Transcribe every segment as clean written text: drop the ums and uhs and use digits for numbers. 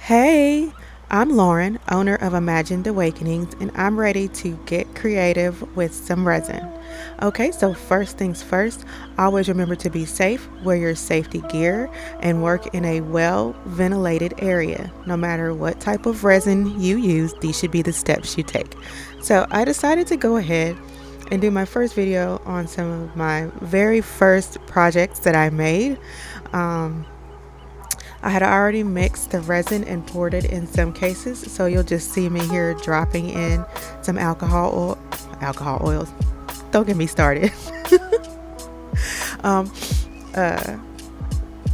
Hey, I'm Lauren, owner of Imagined Awakenings, and I'm ready to get creative with some resin. Okay, so first things first, always remember to be safe, wear your safety gear, and work in a well ventilated area. No matter what type of resin you use, these should be the steps you take. So I decided to go ahead and do my first video on some of my very first projects that I made. Um, I had already mixed the resin and poured it in some cases, so you'll just see me here dropping in some alcohol oils. Don't get me started. um, uh,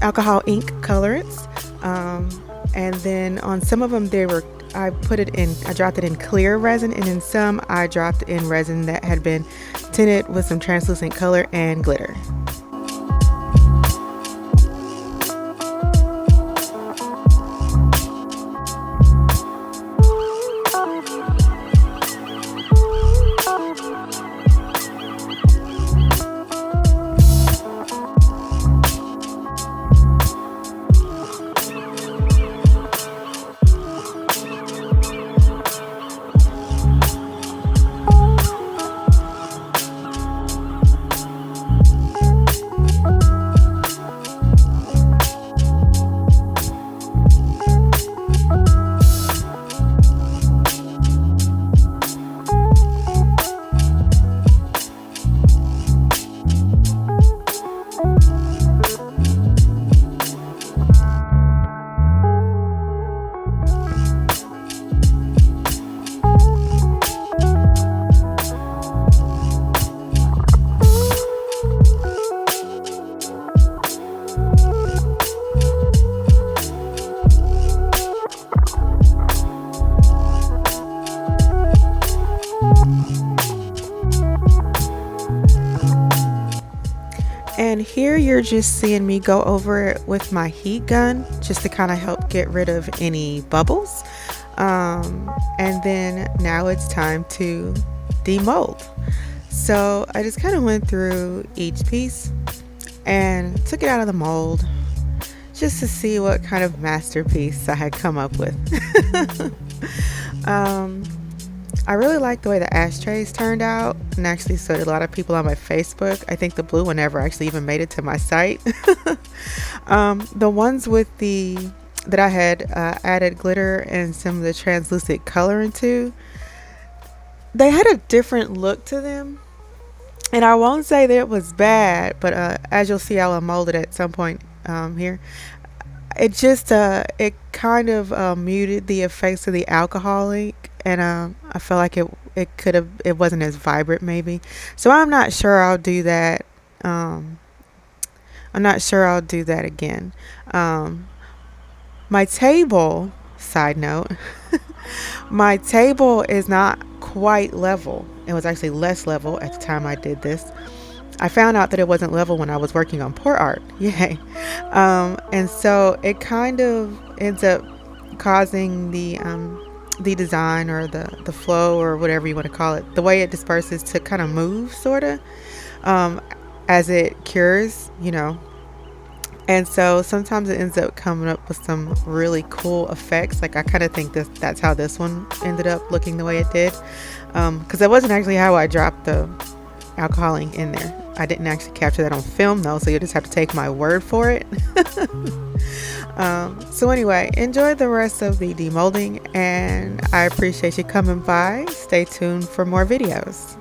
Alcohol ink colorants, and then on some of them I dropped it in clear resin, and in some I dropped in resin that had been tinted with some translucent color and glitter. And here you're just seeing me go over it with my heat gun just to kind of help get rid of any bubbles. And then now it's time to demold. So I just kind of went through each piece and took it out of the mold just to see what kind of masterpiece I had come up with. I really like the way the ashtrays turned out, and actually so did a lot of people on my Facebook. I think the blue one never actually even made it to my site. The ones that I had added glitter and some of the translucent color into, they had a different look to them. And I won't say that it was bad, but as you'll see, I'll mold it at some point here. It kind of muted the effects of the alcohol ink, and I felt like it wasn't as vibrant maybe. So I'm not sure I'll do that. I'm not sure I'll do that again. My table, side note, my table is not quite level. It was actually less level at the time I did this. I found out that it wasn't level when I was working on port art. Yay. And so it kind of ends up causing the design, or the flow, or whatever you want to call it, the way it disperses, to kind of move sort of as it cures, And so sometimes it ends up coming up with some really cool effects. Like I kind of think that's how this one ended up looking the way it did. Because that wasn't actually how I dropped the alcohol ink in there. I didn't actually capture that on film though, so you'll just have to take my word for it. So anyway, enjoy the rest of the demolding, and I appreciate you coming by. Stay tuned for more videos.